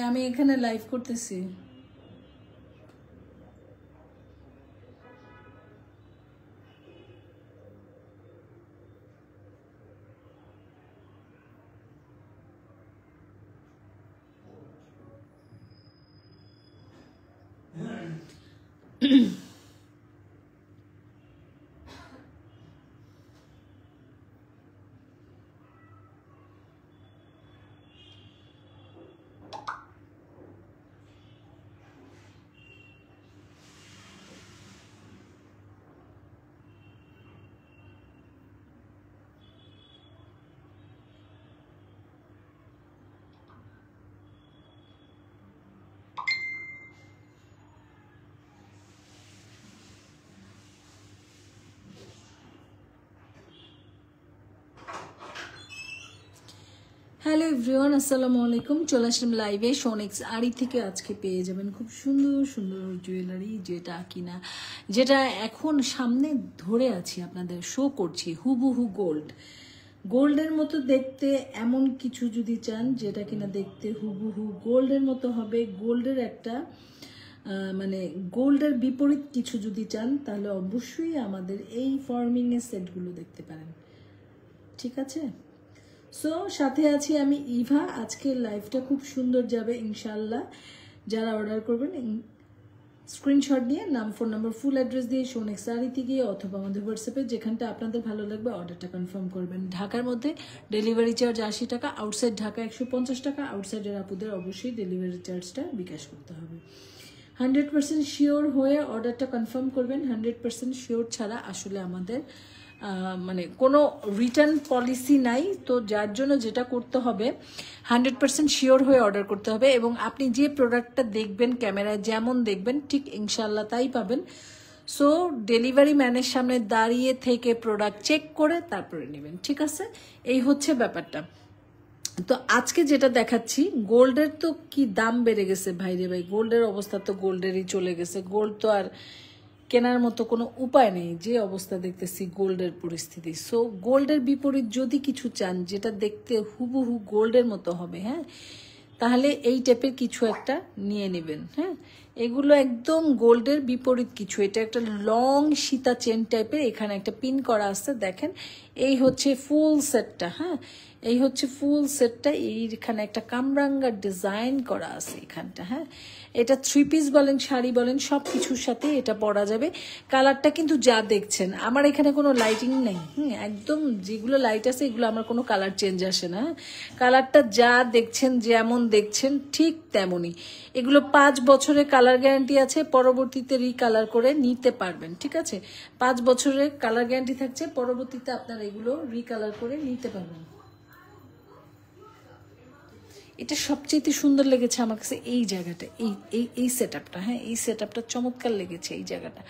আমি এখানে লাইভ করতেছি। হ্যালো এভরিওয়ান, আসসালামু আলাইকুম। চলে আসলাম লাইভে শোনেক্স আড়ি থেকে। আজকে পেয়ে যাবেন খুব সুন্দর সুন্দর জুয়েলারি, যেটা এখন সামনে ধরে আছি, আপনাদের শো করছি। হুবহু গোল্ডের মতো দেখতে এমন কিছু যদি চান, যেটা কিনা দেখতে হুবহু গোল্ডের মতো হবে, গোল্ডের একটা মানে গোল্ডের বিপরীত কিছু যদি চান, তাহলে অবশ্যই আমাদের এই ফর্মিংয়ের সেটগুলো দেখতে পারেন। ঠিক আছে, সো সাথে আছি আমি ইভা। আজকের লাইভটা খুব সুন্দর যাবে ইনশাল্লাহ। যারা অর্ডার করবেন স্ক্রিনশট নিয়ে নাম, ফোন নাম্বার, ফুল অ্যাড্রেস দিয়ে শোনেক্স আড়িতে গিয়ে অথবা আমাদের হোয়াটসঅ্যাপে যেখানটা আপনাদের ভালো লাগবে অর্ডারটা কনফার্ম করবেন। ঢাকার মধ্যে ডেলিভারি চার্জ 80 টাকা, আউটসাইড ঢাকা 150 টাকা। আউটসাইডের আপুদের অবশ্যই ডেলিভারি চার্জটা বিকাশ করতে হবে। 100% শিওর হয়ে অর্ডারটা কনফার্ম করবেন। 100% শিওর ছাড়া আসলে আমাদের মানে কোনো রিটার্ন পলিসি নাই। তো যার জন্য যেটা করতে হবে, 100% শিওর হয়ে অর্ডার করতে হবে। এবং আপনি যে প্রোডাক্টটা দেখবেন ক্যামেরায় যেমন দেখবেন ঠিক ইনশাল্লাহ তাই পাবেন। সো ডেলিভারি ম্যানের সামনে দাঁড়িয়ে থেকে প্রোডাক্ট চেক করে তারপরে নেবেন। ঠিক আছে, এই হচ্ছে ব্যাপারটা। তো আজকে যেটা দেখাচ্ছি, গোল্ডের তো কি দাম বেড়ে গেছে ভাইরে ভাই। গোল্ডের অবস্থা তো গোল্ডেরই চলে গেছে। গোল্ড তো আর কেনার মতো কোনো উপায় নেই, যে অবস্থা দেখতেছি গোল্ডের পরিস্থিতি। সো গোল্ডের বিপরীত যদি কিছু চান, যেটা দেখতে হুবহু গোল্ডের মতো হবে, হ্যাঁ, তাহলে এই টাইপের কিছু একটা নিয়ে নেবেন। হ্যাঁ, এগুলো একদম গোল্ডের বিপরীত কিছু। এটা একটা লং সীতা চেন টাইপের, এখানে একটা পিন করা আছে দেখেন। এই হচ্ছে ফুল সেটটা। হ্যাঁ, এই হচ্ছে ফুল সেটটা। এইখানে একটা কামরাঙ্গার ডিজাইন করা আছে এখানটা। হ্যাঁ, এটা 3 পিস বলেন, শাড়ি বলেন, সব কিছুর সাথে এটা পরা যাবে। কালারটা কিন্তু যা দেখছেন, আমার এখানে কোনো লাইটিং নেই। একদম যেগুলো লাইট আছে এগুলো আমার কোনো কালার চেঞ্জ আসে না। কালারটা যা দেখছেন, যেমন দেখছেন ঠিক তেমনই। এগুলো 5 বছরের কালার গ্যারান্টি আছে, পরবর্তীতে রিকালার করে নিতে পারবেন। ঠিক আছে, 5 বছরের কালার গ্যারান্টি থাকছে, পরবর্তীতে আপনারা এগুলো রিকালার করে নিতে পারবেন। এটা সবচেয়ে সুন্দর লেগেছে আমার কাছে এই জায়গাটা, এই সেট আপটা। হ্যাঁ, এই সেট আপটা চমৎকার লেগেছে এই জায়গাটা।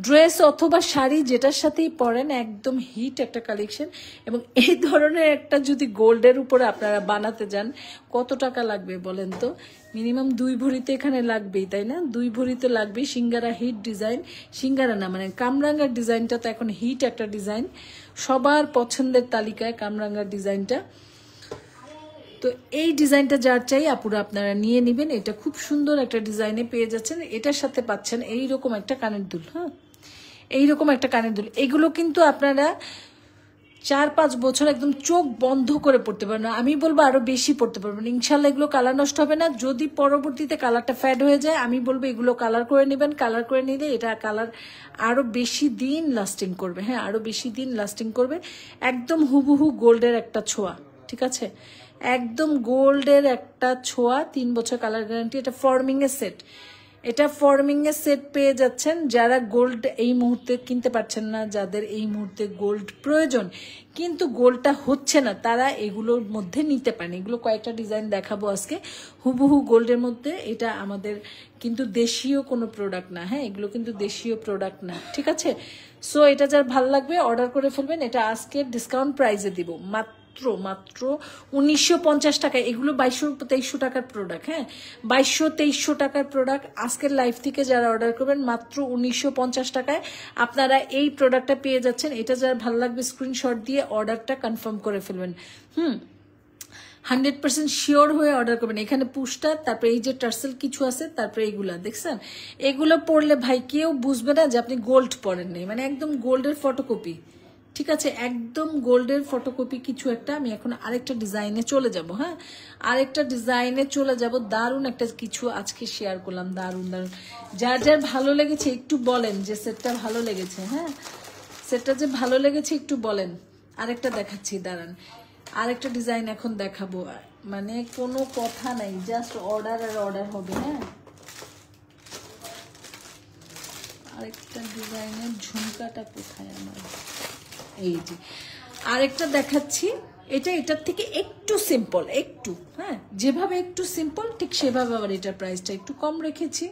ড্রেস অথবা শাড়ি যেটার সাথেই পরেন, একদম হিট একটা কালেকশন। এবং এই ধরনের একটা যদি গোল্ডের উপরে আপনারা বানাতে যান, কত টাকা লাগবে বলেন তো? মিনিমাম 2 ভরিতে এখানে লাগবেই, তাই না? 2 ভরিতে লাগবেই। সিঙ্গারা হিট ডিজাইন, সিঙ্গারা না মানে কামরাঙ্গার ডিজাইনটা তো এখন হিট একটা ডিজাইন, সবার পছন্দের তালিকায় কামরাঙ্গার ডিজাইনটা। তো এই ডিজাইনটা যার চাই আপুরা আপনারা নিয়ে নেবেন। এটা খুব সুন্দর একটা ডিজাইনে পেয়ে যাচ্ছেন। এটার সাথে পাচ্ছেন এইরকম একটা কানের দুল। হ্যাঁ, এইরকম একটা কানের দুল। এগুলো কিন্তু আপনারা 4-5 বছর একদম চোখ বন্ধ করে পড়তে পারবেন। আমি বলবো আরো বেশি পড়তে পারবেন ইনশাল্লাহ। এগুলো কালার নষ্ট হবে না। যদি পরবর্তীতে কালারটা ফ্যাড হয়ে যায়, আমি বলবো এগুলো কালার করে নেবেন। কালার করে নিলে এটা কালার আরো বেশি দিন লাস্টিং করবে। হ্যাঁ, আরো বেশি দিন লাস্টিং করবে। একদম হুবহু গোল্ডের একটা ছোঁয়া। ঠিক আছে, একদম গোল্ডের একটা ছোঁয়া, 3 বছর কালার গ্যারান্টি। এটা ফর্মিং এর সেট, এটা ফর্মিং এর সেট পেয়ে যাচ্ছেন। যারা গোল্ড এই মুহূর্তে কিনতে পারছেন না, যাদের এই মুহূর্তে গোল্ড প্রয়োজন কিন্তু গোল্ডটা হচ্ছে না, তারা এগুলোর মধ্যে নিতে পারেন। এগুলো কয়েকটা ডিজাইন দেখাবো আজকে হুবহু গোল্ডের মধ্যে। এটা আমাদের কিন্তু দেশীয় কোনো প্রোডাক্ট না। হ্যাঁ, এগুলো কিন্তু দেশীয় প্রোডাক্ট না। ঠিক আছে, সো এটা যার ভালো লাগবে অর্ডার করে ফেলবেন। এটা আজকে ডিসকাউন্ট প্রাইসে দিব, মাত্র 1950 টাকা। এগুলো 2200-2300 টাকার প্রোডাক্ট। হ্যাঁ, 2200-2300 টাকার প্রোডাক্ট। আজকের লাইভ থেকে যারা অর্ডার করবেন মাত্র 1950 টাকায় আপনারা এই প্রোডাক্টটা পেয়ে যাচ্ছেন। এটা যার ভালো লাগবে স্ক্রিনশট দিয়ে অর্ডারটা কনফার্ম করে ফেলবেন। 100% শিওর হয়ে অর্ডার করবেন। এখানে পুশটা, তারপরে এই যে টার্সেল কিছু আছে, তারপরে এইগুলা দেখছেন, এগুলো পরলে ভাই কেউ বুঝবে না যে আপনি গোল্ড পরেন নাই, মানে একদম গোল্ডের ফটোকপি। ঠিক আছে, একদম গোল্ডের ফটোকপি কিছু একটা। আমি এখন আরেকটা ডিজাইনে চলে যাব। হ্যাঁ, আরেকটা ডিজাইনে চলে যাব। দারুণ একটা কিছু আজকে শেয়ার করলাম, দারুণ দারুণ। যার যার ভালো লেগেছে একটু বলেন যে সেটটা ভালো লেগেছে। হ্যাঁ, সেটটা যে ভালো লেগেছে একটু বলেন। আরেকটা দেখাচ্ছি, দাঁড়ান, আরেকটা ডিজাইন এখন দেখাবো, মানে কোনো কথা নাই, জাস্ট অর্ডার আর অর্ডার হবে। হ্যাঁ, আরেকটা ডিজাইনের ঝুমকাটা কোথায় আমার, এই যে আরেকটা দেখাচ্ছি। এটা এটার থেকে একটু সিম্পল, একটু, হ্যাঁ, যেভাবে একটু সিম্পল ঠিক সেভাবে আবার এটার প্রাইসটা একটু কম রেখেছি,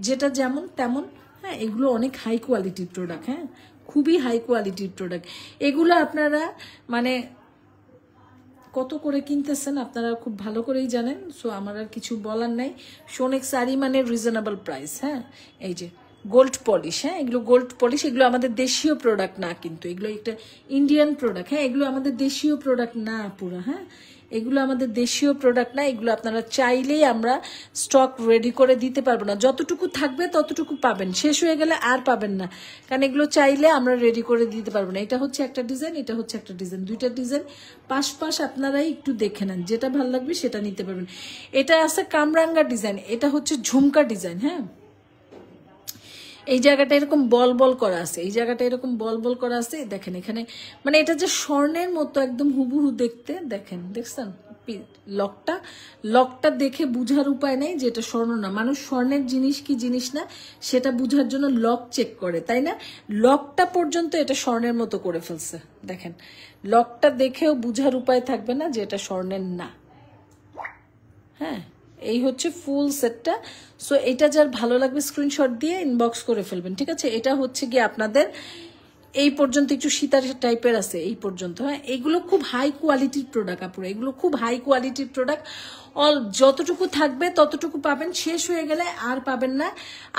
যেটা যেমন তেমন। হ্যাঁ, এগুলো অনেক হাই কোয়ালিটির প্রোডাক্ট। হ্যাঁ, খুবই হাই কোয়ালিটির প্রোডাক্ট এগুলো। আপনারা মানে কত করে কিনতেছেন আপনারা খুব ভালো করেই জানেন, সো আমার আর কিছু বলার নাই। সোনেক্স শাড়ি মানে রিজনেবল প্রাইস। হ্যাঁ, এই যে গোল্ড পলিশ। হ্যাঁ, এগুলো গোল্ড পলিশ, এগুলো আমাদের দেশীয় প্রোডাক্ট না, কিন্তু এগুলো একটা ইন্ডিয়ান প্রোডাক্ট। হ্যাঁ, এগুলো আমাদের দেশীয় প্রোডাক্ট না পুরো। হ্যাঁ, এগুলো আমাদের দেশীয় প্রোডাক্ট না, এগুলো আপনারা চাইলেই আমরা স্টক রেডি করে দিতে পারবো না। যতটুকু থাকবে ততটুকু পাবেন, শেষ হয়ে গেলে আর পাবেন না, কারণ এগুলো চাইলে আমরা রেডি করে দিতে পারবো না। এটা হচ্ছে একটা ডিজাইন, এটা হচ্ছে একটা ডিজাইন, দুইটা ডিজাইন পাশ পাশ আপনারাই একটু দেখে নেন, যেটা ভালো লাগবে সেটা নিতে পারবেন। এটা আছে কামরাঙ্গা ডিজাইন, এটা হচ্ছে ঝুমকা ডিজাইন। হ্যাঁ, এই জায়গাটা এরকম বল বল করা আছে, এই জায়গাটা এরকম বল বল করা আছে। দেখেন এখানে, মানে এটা যে স্বর্ণের মতো একদম হুবহু দেখতে, দেখেন, দেখছেন লকটা, লকটা দেখে বুঝার উপায় নেই যে এটা স্বর্ণ না। মানুষ স্বর্ণের জিনিস কি জিনিস না সেটা বুঝার জন্য লক চেক করে, তাই না? লকটা পর্যন্ত এটা স্বর্ণের মতো করে ফেলছে। দেখেন, লকটা দেখেও বুঝার উপায় থাকবে না যে এটা স্বর্ণের না। হ্যাঁ, এই হচ্ছে ফুল সেটটা। সো এটা যার ভালো লাগবে স্ক্রিনশট দিয়ে ইনবক্স করে ফেলবেন। ঠিক আছে, এটা হচ্ছে গিয়ে আপনাদের এই পর্যন্ত, একটু সীতার টাইপের আছে এই পর্যন্ত। হ্যাঁ, এগুলো খুব হাই কোয়ালিটির প্রোডাক্ট আপুরা, এগুলো খুব হাই কোয়ালিটির প্রোডাক্ট। যতটুকু থাকবে ততটুকু পাবেন, শেষ হয়ে গেলে আর পাবেন না।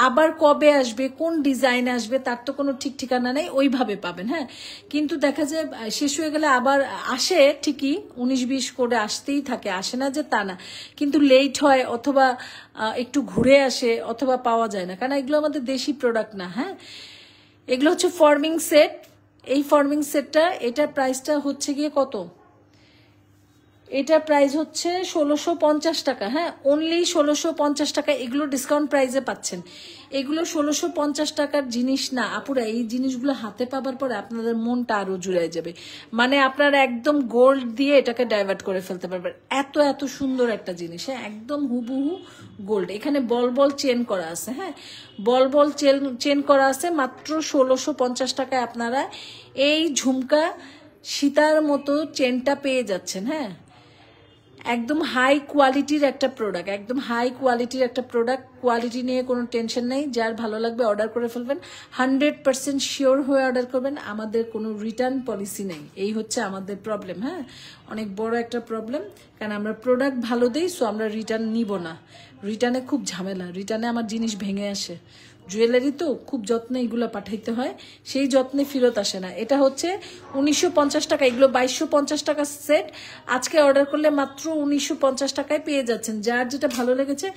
আবার কবে আসবে, কোন ডিজাইন আসবে তার তো কোনো ঠিক ঠিকানা নেই, ওইভাবে পাবেন। হ্যাঁ, কিন্তু দেখা যায় শেষ হয়ে গেলে আবার আসে ঠিকই, 19-20 করে আসতেই থাকে, আসে না যে তা না, কিন্তু লেট হয় অথবা একটু ঘুরে আসে অথবা পাওয়া যায় না, কারণ এগুলো আমাদের দেশি প্রোডাক্ট না। হ্যাঁ, এগুলো হচ্ছে ফর্মিং সেট। এই ফর্মিং সেটটা, এটার প্রাইসটা হচ্ছে গিয়ে কত, এটার প্রাইস হচ্ছে 1650 টাকা। হ্যাঁ, অনলি 1650 টাকা। এগুলো ডিসকাউন্ট প্রাইসে পাচ্ছেন। এগুলো 1650 টাকার জিনিস না আপুরা, এই জিনিসগুলো হাতে পাবার পরে আপনাদের মনটা আরো জুড়ায় যাবে, মানে আপনারা একদম গোল্ড দিয়ে এটাকে ডাইভার্ট করে ফেলতে পারবেন। এত এত সুন্দর একটা জিনিস। হ্যাঁ, একদম হুবহু গোল্ড। এখানে বল বল চেন করা আছে। হ্যাঁ, বল বল চেন করা আছে। মাত্র 1650 টাকায় আপনারা এই ঝুমকা সীতার মতো চেনটা পেয়ে যাচ্ছেন। হ্যাঁ, একদম হাই কোয়ালিটির একটা প্রোডাক্ট, একদম হাই কোয়ালিটির একটা প্রোডাক্ট। কোয়ালিটি নিয়ে কোনো টেনশন নেই, যার ভালো লাগবে অর্ডার করে ফেলবেন। 100% শিওর হয়ে অর্ডার করবেন। আমাদের কোনো রিটার্ন পলিসি নেই, এই হচ্ছে আমাদের প্রবলেম। হ্যাঁ, অনেক বড় একটা প্রবলেম, কারণ আমরা প্রোডাক্ট ভালো দিই, সো আমরা রিটার্ন নিব না। রিটার্নে খুব ঝামেলা, রিটার্নে আমার জিনিস ভেঙে আসে। জুয়েলারি তো খুব যত্নে এগুলো পাঠাইতে হয়, সেই যত্নে ফেরত আসে না। এটা হচ্ছে 1950 টাকা, এগুলো 2250 টাকা সেট। আজকে অর্ডার করলে মাত্র 1950 টাকায় পেয়ে যাচ্ছেন। যার যেটা ভালো লেগেছে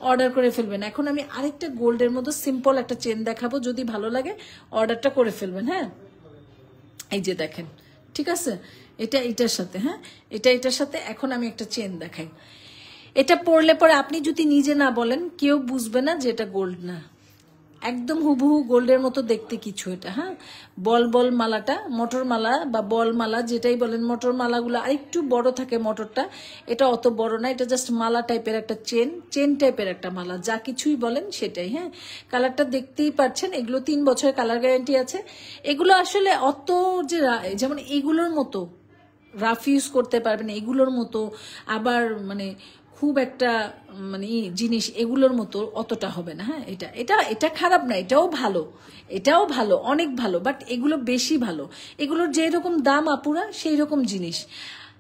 অর্ডার করে ফেলবেন। এখন আমি আরেকটা গোল্ডের মতো সিম্পল একটা চেন দেখাবো, যদি ভালো লাগে অর্ডারটা করে ফেলবেন। হ্যাঁ, এই যে দেখেন, ঠিক আছে, এটা এটার সাথে, হ্যাঁ, এটা এটার সাথে। এখন আমি একটা চেন দেখাই, এটা পরলে পরে আপনি যদি নিজে না বলেন কেউ বুঝবে না যে এটা গোল্ড না, একদম হুবহু গোল্ডের মতো দেখতে কিছু এটা। হ্যাঁ, বল বল মালাটা, মটর মালা বা বল মালা যেটাই বলেন, মটর মালাগুলো আরেকটু বড় থাকে মটরটা, এটা অত বড় না, এটা জাস্ট মালা টাইপের একটা চেন টাইপের একটা মালা, যা কিছুই বলেন সেটাই। হ্যাঁ, কালারটা দেখতেই পাচ্ছেন, এগুলো 3 বছরের কালার গ্যারান্টি আছে। এগুলো আসলে অত যে যেমন এগুলোর মতো রাফ ইউজ করতে পারবেন, এগুলোর মতো আবার মানে খুব একটা মানে জিনিস এগুলোর মতো অতটা হবে না। হ্যাঁ, এটা এটা এটা খারাপ না, এটাও ভালো, এটাও ভালো, অনেক ভালো, বাট এগুলো বেশি ভালো। এগুলোর যেরকম দাম আপুরা সেই রকম জিনিস।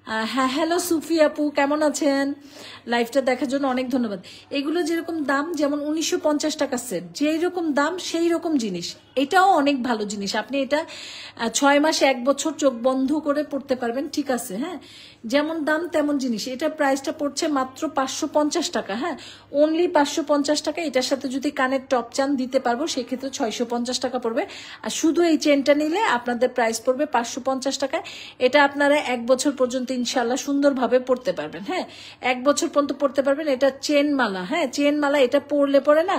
হ্যাঁ, হ্যালো সুফি আপু, কেমন আছেন? লাইভটা দেখার জন্য অনেক ধন্যবাদ। এগুলো যেরকম দাম, যেমন 1950 টাকা সেট, যেই রকম দাম সেই রকম জিনিস। এটাও অনেক ভালো জিনিস, আপনি এটা 6 মাস 1 বছর চোখ বন্ধ করে পড়তে পারবেন, ঠিক আছে? হ্যাঁ, যেমন দাম তেমন জিনিস। এটা প্রাইসটা পড়ছে মাত্র 550 টাকা। হ্যাঁ, অনলি 550 টাকা। এটার সাথে যদি কানের টপ চান দিতে পারবো, সেক্ষেত্রে 650 টাকা পড়বে। আর শুধু এই চেনটা নিলে আপনাদের প্রাইস পড়বে 550 টাকায়। এটা আপনারা 1 বছর পর্যন্ত ইনশাল্লাহ সুন্দরভাবে পড়তে পারবেন। হ্যাঁ, 1 বছর পর্যন্ত পড়তে পারবেন। এটা চেন মালা। হ্যাঁ, চেন মালা। এটা পরলে পরে না,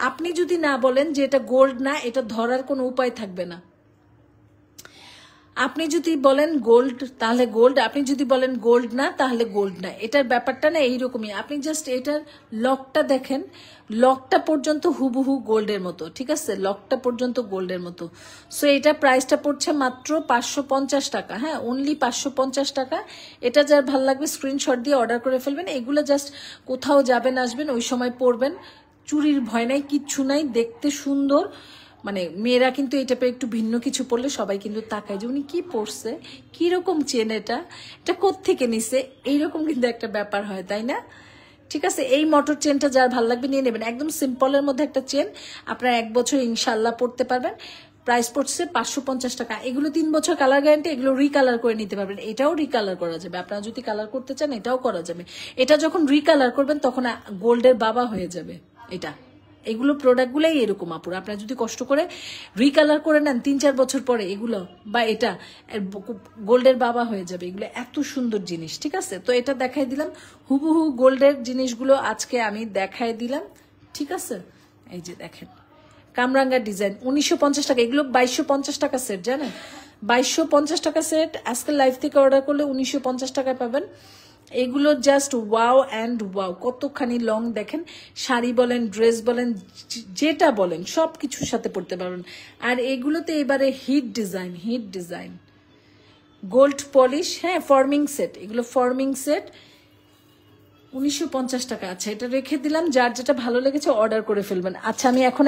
আপনি যদি না বলেন যে এটা গোল্ড না, এটা ধরার কোনো উপায় থাকবে না। আপনি যদি বলেন গোল্ড তাহলে গোল্ড, আপনি যদি বলেন গোল্ড না তাহলে গোল্ড না। এটার ব্যাপারটা না এইরকমই। আপনি জাস্ট এটার লকটা দেখেন, লকটা পর্যন্ত হুবহু গোল্ডের মতো, ঠিক আছে? লকটা পর্যন্ত গোল্ডের মতো। সো এটা প্রাইসটা পড়ছে মাত্র 550 টাকা। হ্যাঁ, অনলি 550 টাকা। এটা যার ভাল লাগবে স্ক্রিনশট দিয়ে অর্ডার করে ফেলবেন। এগুলো জাস্ট কোথাও যাবেন আসবেন ওই সময় পরবেন, চুরির ভয় নাই, কিচ্ছু নাই, দেখতে সুন্দর। মানে মেয়েরা কিন্তু এই টাইপের একটু ভিন্ন কিছু পড়লে সবাই কিন্তু তাকায় যে উনি কি পড়ছে, কিরকম চেন, এটা কোত্থেকে নিছে, এইরকম কিন্তু একটা ব্যাপার হয়, তাই না? ঠিক আছে, এই মোটর চেনটা যার ভালো লাগবে নিয়ে নেবেন। একদম সিম্পলের মধ্যে একটা চেন, আপনারা 1 বছর ইনশাল্লাহ পড়তে পারবেন। প্রাইস পড়ছে 550 টাকা। এগুলো 3 বছর কালার গ্যারান্টি। এগুলো রিকালার করে নিতে পারবেন। এটাও রিকালার করা যাবে, আপনারা যদি কালার করতে চান এটাও করা যাবে। এটা যখন রিকালার করবেন তখন গোল্ডের বাবা হয়ে যাবে এটা। এগুলো প্রোডাক্টগুলোই এরকম আপুর, আপনারা যদি কষ্ট করে রিকালার করে নেন 3-4 বছর পরে এগুলো বা এটা গোল্ডের বাবা হয়ে যাবে। এগুলো এত সুন্দর জিনিস, ঠিক আছে? তো এটা দেখাই দিলাম, হুবহু গোল্ডের জিনিসগুলো আজকে আমি দেখাই দিলাম, ঠিক আছে? এই যে দেখেন কামরাঙ্গা ডিজাইন 1950 টাকা। এগুলো 2250 টাকা সেট, জানেন? 2250 টাকা সেট। আজকে লাইভ থেকে অর্ডার করলে 1950 টাকায় পাবেন। এগুলো জাস্ট ওয়াও অ্যান্ড ওয়াও। কতখানি লং দেখেন, শাড়ি বলেন, ড্রেস বলেন, যেটা বলেন সব কিছুর সাথে পড়তে পারবেন। আর এগুলোতে এবারে হিট ডিজাইন গোল্ড পলিশ। হ্যাঁ, ফর্মিং সেট, এগুলো ফর্মিং সেট 1950 টাকা। আচ্ছা, এটা রেখে দিলাম, যার যেটা ভালো লেগেছে অর্ডার করে ফেলবেন। আচ্ছা, আমি এখন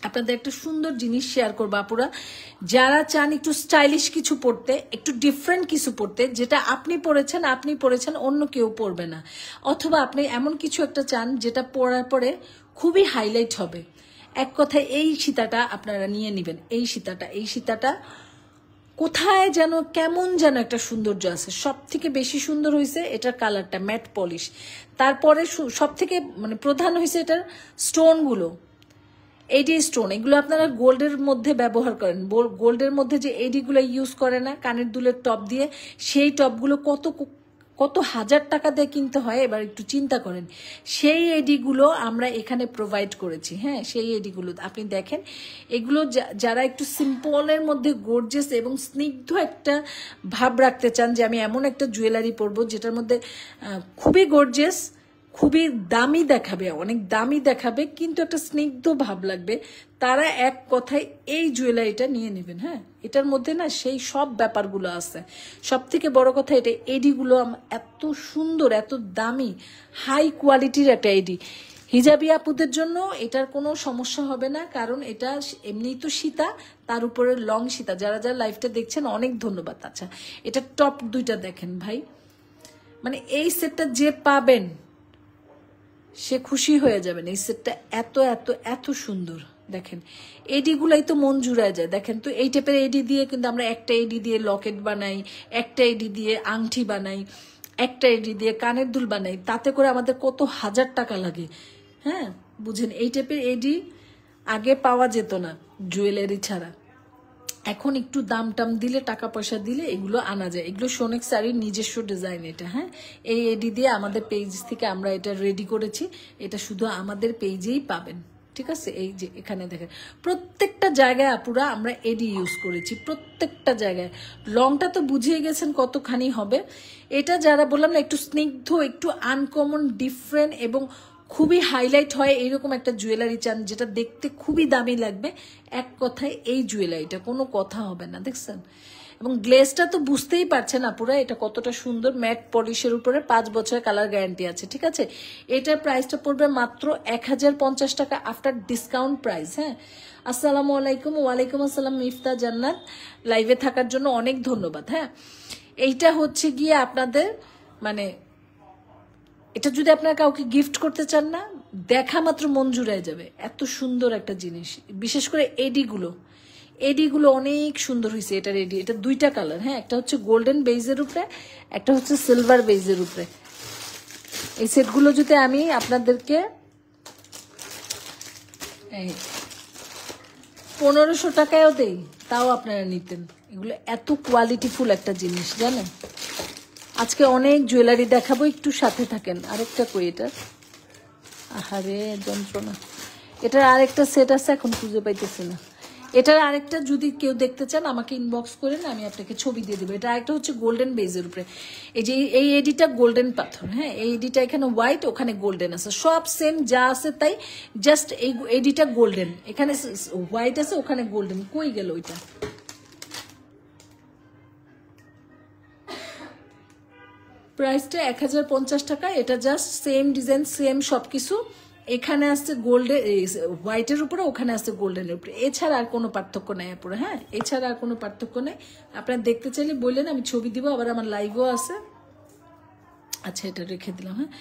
আপনাদের একটা সুন্দর জিনিস শেয়ার করবো আপুরা। যারা চান একটু স্টাইলিশ কিছু পড়তে, একটু ডিফারেন্ট কিছু পড়তে, যেটা আপনি পড়েছেন অন্য কেউ পড়বে না, অথবা আপনি এমন কিছু একটা চান যেটা পরার পরে খুবই হাইলাইট হবে, এক কথায় এই সীতাটা আপনারা নিয়ে নেবেন। এই সীতাটা কোথায় যেন কেমন যেন একটা সৌন্দর্য আছে। সব থেকে বেশি সুন্দর হয়েছে এটার কালারটা, ম্যাট পলিশ। তারপরে সব থেকে মানে প্রধান হয়েছে এটার স্টোনগুলো, এডি স্টোন। এগুলো আপনারা গোল্ডের মধ্যে ব্যবহার করেন, গোল্ডের মধ্যে যে এডিগুলো ইউজ করে না কানের দুলের টপ দিয়ে, সেই টপগুলো কত হাজার টাকা দিয়ে কিনতে হয়। এবার একটু চিন্তা করেন, সেই এডিগুলো আমরা এখানে প্রোভাইড করেছি। হ্যাঁ, সেই এডিগুলো আপনি দেখেন। এগুলো যারা একটু সিম্পলের মধ্যে গর্জিয়াস এবং স্নিগ্ধ একটা ভাব রাখতে চান, যে আমি এমন একটা জুয়েলারি পরবো যেটার মধ্যে খুবই গর্জিয়াস, খুবই দামি দেখাবে, অনেক দামি দেখাবে, কিন্তু একটা স্নিগ্ধ ভাব লাগবে, তারা এক কথায় এই জুয়েলারিটা নিয়ে নেবেন। হ্যাঁ, এটার মধ্যে না সেই সব ব্যাপারগুলো আছে। সব থেকে বড় কথা, এটা এডিগুলো এত সুন্দর, এত দামি, হাই কোয়ালিটির একটা এডি। হিজাবি আপুদের জন্য এটার কোনো সমস্যা হবে না, কারণ এটা এমনিই তো সীতা, তার উপরে লং সীতা। যারা লাইভটা দেখছেন অনেক ধন্যবাদ। আচ্ছা, এটা টপ দুইটা দেখেন ভাই, মানে এই সেটটা যে পাবেন সে খুশি হয়ে যাবেন। এই সেটটা এত এত এত সুন্দর। দেখেন এডিগুলাই তো মন জুড়ায় যায়। দেখেন তো, এই টাইপের এডি দিয়ে কিন্তু আমরা একটা এডি দিয়ে লকেট বানাই, একটা এডি দিয়ে আংটি বানাই, একটা এডি দিয়ে কানের দুল বানাই, তাতে করে আমাদের কত হাজার টাকা লাগে। হ্যাঁ, বুঝেন, এই টাইপের এডি আগে পাওয়া যেত না জুয়েলারি ছাড়া। এখন একটু দাম টাম দিলে, টাকা পয়সা দিলে এগুলো আনা যায়। এগুলো সোনেক্স শাড়ির নিজস্ব ডিজাইন এটা। হ্যাঁ, এই এডি দিয়ে আমাদের পেজ থেকে আমরা এটা রেডি করেছি। এটা শুধু আমাদের পেজেই পাবেন, ঠিক আছে? এই যে এখানে দেখেন, প্রত্যেকটা জায়গায় আপুরা আমরা এডি ইউজ করেছি, প্রত্যেকটা জায়গায়। লংটা তো বুঝিয়ে গেছেন কতখানি হবে। এটা যারা বললাম না একটু স্নিগ্ধ, একটু আনকমন, ডিফারেন্ট এবং খুবই হাইলাইট হয় এইরকম একটা জুয়েলারি চান, যেটা দেখতে খুবই দামি লাগবে, এক কথায় এই জুয়েলারিটা, কোনো কথা হবে না। দেখছেন, এবং গ্লেজটা তো বুঝতেই পারছেন আপুরা এটা কতটা সুন্দর। ম্যাট পলিশের উপরে 5 বছরের কালার গ্যারান্টি আছে, ঠিক আছে? এটার প্রাইসটা পড়বে মাত্র 1050 টাকা আফটার ডিসকাউন্ট প্রাইস। হ্যাঁ, আসসালামু আলাইকুম। ওয়ালাইকুম আসসালাম মিফতা জান্নাত, লাইভে থাকার জন্য অনেক ধন্যবাদ। হ্যাঁ, এইটা হচ্ছে গিয়ে আপনাদের মানে এটা যদি আপনারা কাউকে গিফট করতে চান না, দেখা মাত্র মন জুড়ায় যাবে, এত সুন্দর একটা জিনিস। বিশেষ করে এডিগুলো অনেক সুন্দর হয়েছে। এটার এডি, এটা দুইটা কালার, হ্যাঁ, একটা হচ্ছে গোল্ডেন বেজের উপরে, একটা হচ্ছে সিলভার বেজের উপরে। এই সেটগুলো যদি আমি আপনাদেরকে 1500 টাকায়ও দেই, তাও আপনারা নিতেন। এগুলো এত কোয়ালিটিফুল একটা জিনিস, জানেন। আজকে অনেক জুয়েলারি দেখাবো, একটু সাথে থাকেন। আরেকটা কই এটার, আহারে যন্ত্রণা। এটার আরেকটা সেট আছে, এখন খুঁজে পাইতেছি না। এটার আরেকটা যদি কেউ দেখতে চান আমাকে ইনবক্স করেন, আমি আপনাকে ছবি দিয়ে দেবো। এটা আরেকটা হচ্ছে গোল্ডেন বেজের উপরে। এই যে এই এডিটা গোল্ডেন পাথর, হ্যাঁ, এই এডিটা এখানে হোয়াইট, ওখানে গোল্ডেন আছে, সব সেম যা আছে তাই, জাস্ট এই এডিটা গোল্ডেন, এখানে হোয়াইট আছে, ওখানে গোল্ডেন। কই গেল ওইটা? প্রাইসটা 1050 টাকা। এটা জাস্ট সেম ডিজাইন, সেম সবকিছু। এখানে আসছে গোল্ডেন হোয়াইটের উপরে, ওখানে আসছে গোল্ডেনের উপরে। এছাড়া আর কোনো পার্থক্য নেই পুরো, হ্যাঁ, এছাড়া আর কোনো পার্থক্য নেই। আপনারা দেখতে চাইলে বললেন, আমি ছবি দিব, আবার আমার লাইভও আছে। আচ্ছা, এটা রেখে দিলাম। হ্যাঁ,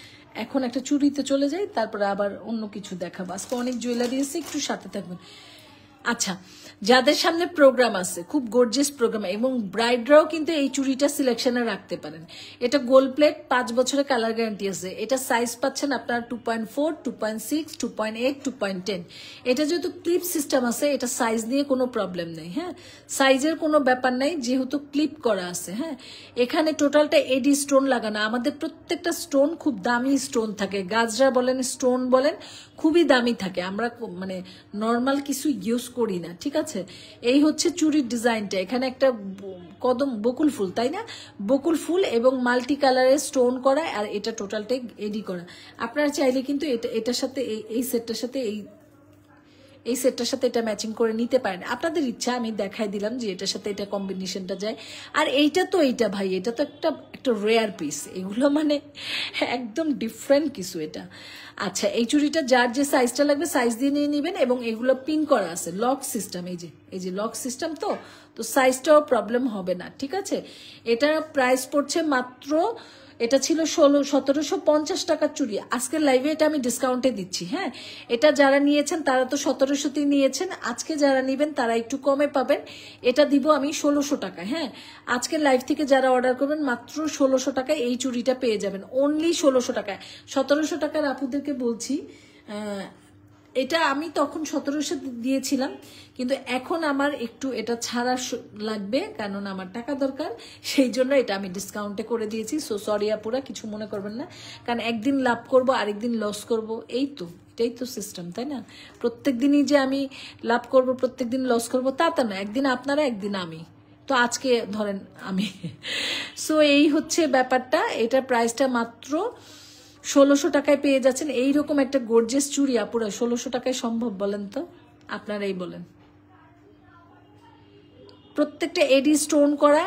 এখন একটা চুড়িতে চলে যাই, তারপরে আবার অন্য কিছু দেখাবো। আজকে অনেক জুয়েলারি আছে, একটু সাথে থাকবেন। আচ্ছা, যাদের সামনে প্রোগ্রাম আছে, খুব গর্জিয়াস প্রোগ্রাম, এবং ব্রাইডরাও কিন্তু এই চুড়িটা সিলেকশনে রাখতে পারেন। এটা গোল্ড প্লেট, 5 বছরের কালার গ্যারান্টি আছে। এটা সাইজ পাচ্ছেন আপনার 2.4, 2.6, 2.8, 2.10। এটা যেহেতু ক্লিপ সিস্টেম আছে, এটা সাইজ নিয়ে কোনো প্রবলেম নেই, হ্যাঁ, সাইজের কোনো ব্যাপার নাই, যেহেতু ক্লিপ করা আছে। হ্যাঁ, এখানে টোটালটা এডি স্টোন লাগানো। আমাদের প্রত্যেকটা স্টোন খুব দামি স্টোন থাকে, গাজরা বলেন, স্টোন বলেন, খুবই দামি থাকে। আমরা মানে নর্মাল কিছু ইউজ করি না, ঠিক আছে। এই হচ্ছে চুরির ডিজাইনটা। এখানে একটা কদম বকুল ফুল, তাই না, বকুল ফুল এবং মাল্টি কালারের স্টোন করা, আর এটা টোটালটাই এডি করা। আপনারা চাইলে কিন্তু এটার সাথে এই সেটটার সাথে এই সেটটার সাথে এটা ম্যাচিং করে নিতে পারেন, আপনাদের ইচ্ছা। আমি দেখাই দিলাম যে এটার সাথে এটা কম্বিনেশনটা যায়। আর এইটা তো ভাই, এটা তো একটা রেয়ার পিস, এগুলো মানে একদম ডিফারেন্ট কিছু এটা। আচ্ছা, এই চুড়িটা যার যে সাইজটা লাগবে সাইজ দিয়ে নিয়ে নেবেন, এবং এগুলো পিন করা আছে, লক সিস্টেম। এই যে লক সিস্টেম, তো সাইজটাও প্রবলেম হবে না, ঠিক আছে। এটার প্রাইস পড়ছে মাত্র, এটা ছিল 1750 টাকার চুড়ি। আজকের লাইভে এটা আমি ডিসকাউন্টে দিচ্ছি, হ্যাঁ। এটা যারা নিয়েছেন তারা তো 1700তেই নিয়েছেন, আজকে যারা নেবেন তারা একটু কমে পাবেন। এটা দিব আমি 1600 টাকায়, হ্যাঁ। আজকের লাইভ থেকে যারা অর্ডার করবেন মাত্র 1600 টাকায় এই চুড়িটা পেয়ে যাবেন, অনলি 1600 টাকায়। 1700 টাকার আপুদেরকে বলছি, এটা আমি তখন 1700 দিয়েছিলাম, কিন্তু এখন আমার একটু এটা ছাড়া লাগবে, কারণ আমার টাকা দরকার, সেই জন্য এটা আমি ডিসকাউন্টে করে দিয়েছি। সো সরি আপুরা, কিছু মনে করবেন না, কারণ একদিন লাভ করব, আরেকদিন লস করব, এটাই তো সিস্টেম, তাই না। প্রত্যেক দিনই যে আমি লাভ করব, প্রত্যেক দিন লস করব, তা না। একদিন আপনারা, একদিন আমি, তো আজকে ধরেন আমি। সো এই হচ্ছে ব্যাপারটা। এটার প্রাইসটা মাত্র 1600 টাকায় পেয়ে যাচ্ছেন। এইরকম একটা গর্জিয়াস চুড়ি আপুরা 1600 টাকায় সম্ভব, বলেন তো, আপনারাই বলেন। প্রত্যেকটা এডি স্টোন করা,